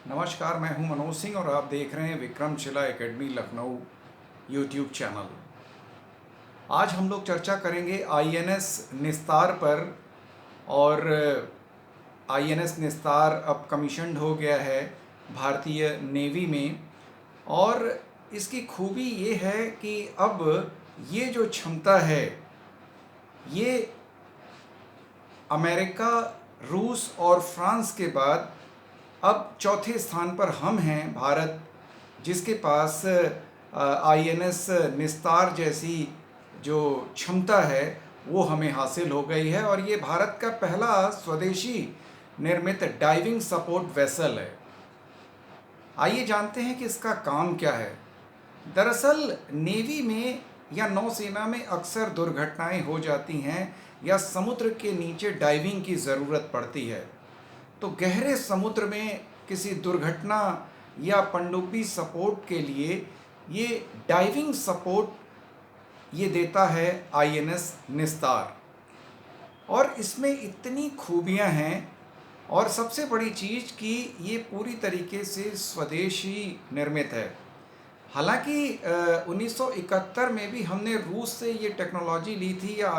नमस्कार, मैं हूं मनोज सिंह और आप देख रहे हैं Vikramshila academy Lucknow YouTube channel. आज हम लोग चर्चा करेंगे आईएनएस निस्तार पर। और आईएनएस निस्तार अब कमीशन्ड हो गया है भारतीय नेवी में। और इसकी खूबी ये है कि अब ये जो क्षमता है ये अमेरिका, रूस और फ्रांस के बाद अब चौथे स्थान पर हम हैं, भारत, जिसके पास आईएनएस निस्तार जैसी जो क्षमता है वो हमें हासिल हो गई है। और ये भारत का पहला स्वदेशी निर्मित डाइविंग सपोर्ट वेसल है। आइए जानते हैं कि इसका काम क्या है। दरअसल नेवी में या नौसेना में अक्सर दुर्घटनाएं हो जाती हैं या समुद्र के नीचे डाइविंग की ज़रूरत पड़ती है। तो गहरे समुद्र में किसी दुर्घटना या पनडुब्बी सपोर्ट के लिए ये डाइविंग सपोर्ट ये देता है आईएनएस निस्तार। और इसमें इतनी खूबियां हैं और सबसे बड़ी चीज़ कि ये पूरी तरीके से स्वदेशी निर्मित है। हालांकि 1971 में भी हमने रूस से ये टेक्नोलॉजी ली थी या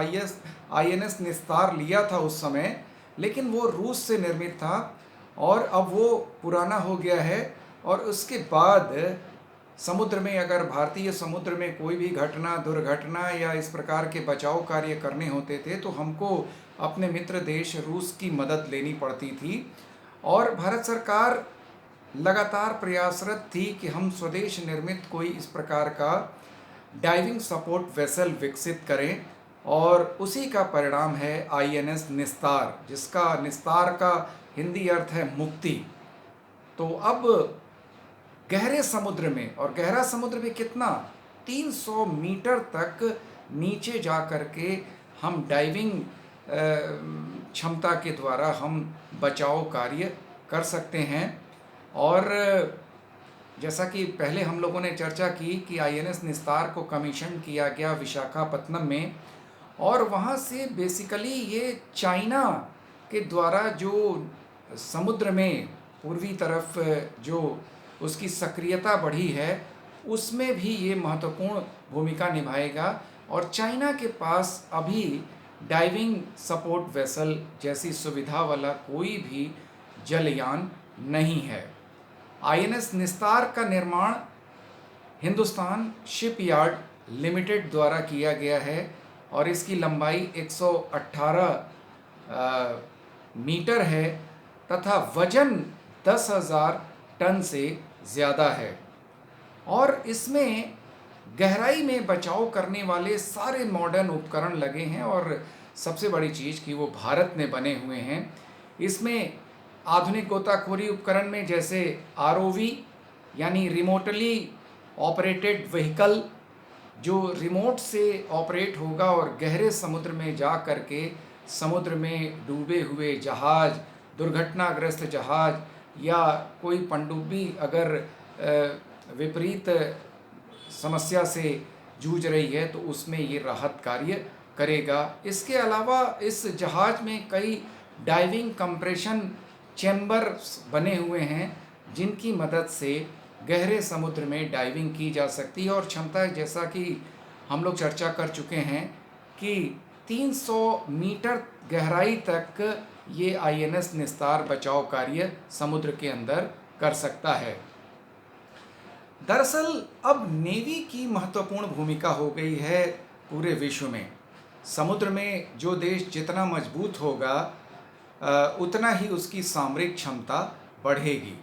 आईएनएस निस्तार लिया था उस समय, लेकिन वो रूस से निर्मित था और अब वो पुराना हो गया है। और उसके बाद समुद्र में अगर भारतीय समुद्र में कोई भी घटना, दुर्घटना या इस प्रकार के बचाव कार्य करने होते थे तो हमको अपने मित्र देश रूस की मदद लेनी पड़ती थी। और भारत सरकार लगातार प्रयासरत थी कि हम स्वदेश निर्मित कोई इस प्रकार का डाइविंग सपोर्ट वेसल विकसित करें। और उसी का परिणाम है आईएनएस निस्तार, जिसका निस्तार का हिंदी अर्थ है मुक्ति। तो अब गहरे समुद्र में, और गहरा समुद्र में कितना, 300 मीटर तक नीचे जा कर के हम डाइविंग क्षमता के द्वारा हम बचाव कार्य कर सकते हैं। और जैसा कि पहले हम लोगों ने चर्चा की कि आईएनएस निस्तार को कमीशन किया गया विशाखापत्तनम में, और वहाँ से बेसिकली ये चाइना के द्वारा जो समुद्र में पूर्वी तरफ जो उसकी सक्रियता बढ़ी है उसमें भी ये महत्वपूर्ण भूमिका निभाएगा। और चाइना के पास अभी डाइविंग सपोर्ट वेसल जैसी सुविधा वाला कोई भी जलयान नहीं है। आईएनएस निस्तार का निर्माण हिंदुस्तान शिपयार्ड लिमिटेड द्वारा किया गया है और इसकी लंबाई 118 मीटर है तथा वजन 10,000 टन से ज़्यादा है। और इसमें गहराई में बचाव करने वाले सारे मॉडर्न उपकरण लगे हैं और सबसे बड़ी चीज़ कि वो भारत में बने हुए हैं। इसमें आधुनिक गोताखोरी उपकरण में जैसे आरओवी यानी रिमोटली ऑपरेटेड व्हीकल, जो रिमोट से ऑपरेट होगा और गहरे समुद्र में जा कर के समुद्र में डूबे हुए जहाज़, दुर्घटनाग्रस्त जहाज़ या कोई पनडुब्बी अगर विपरीत समस्या से जूझ रही है तो उसमें ये राहत कार्य करेगा। इसके अलावा इस जहाज़ में कई डाइविंग कंप्रेशन चैम्बर्स बने हुए हैं जिनकी मदद से गहरे समुद्र में डाइविंग की जा सकती है। और क्षमता जैसा कि हम लोग चर्चा कर चुके हैं कि 300 मीटर गहराई तक ये आईएनएस निस्तार बचाव कार्य समुद्र के अंदर कर सकता है। दरअसल अब नेवी की महत्वपूर्ण भूमिका हो गई है पूरे विश्व में। समुद्र में जो देश जितना मजबूत होगा उतना ही उसकी सामरिक क्षमता बढ़ेगी।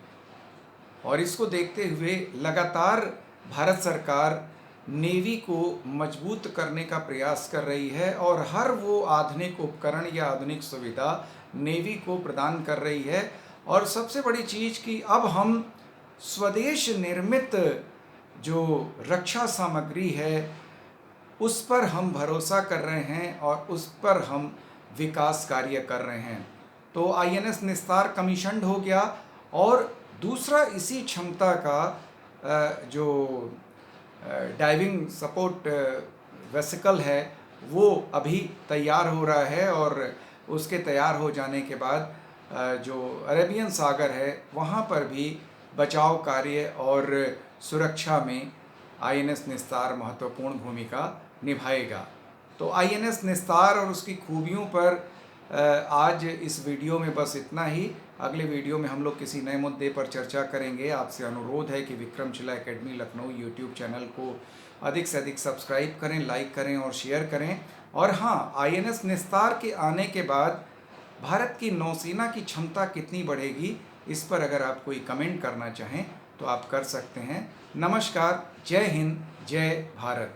और इसको देखते हुए लगातार भारत सरकार नेवी को मजबूत करने का प्रयास कर रही है और हर वो आधुनिक उपकरण या आधुनिक सुविधा नेवी को प्रदान कर रही है। और सबसे बड़ी चीज़ कि अब हम स्वदेश निर्मित जो रक्षा सामग्री है उस पर हम भरोसा कर रहे हैं और उस पर हम विकास कार्य कर रहे हैं। तो आईएनएस निस्तार कमीशन्ड हो गया और दूसरा इसी क्षमता का जो डाइविंग सपोर्ट वेसिकल है वो अभी तैयार हो रहा है। और उसके तैयार हो जाने के बाद जो अरेबियन सागर है वहाँ पर भी बचाव कार्य और सुरक्षा में आईएनएस निस्तार महत्वपूर्ण भूमिका निभाएगा। तो आईएनएस निस्तार और उसकी खूबियों पर आज इस वीडियो में बस इतना ही। अगले वीडियो में हम लोग किसी नए मुद्दे पर चर्चा करेंगे। आपसे अनुरोध है कि Vikramshila academy Lucknow YouTube channel को अधिक से अधिक सब्सक्राइब करें, लाइक करें और शेयर करें। और हाँ, आईएनएस निस्तार के आने के बाद भारत की नौसेना की क्षमता कितनी बढ़ेगी, इस पर अगर आप कोई कमेंट करना चाहें तो आप कर सकते हैं। नमस्कार, जय हिंद, जय भारत।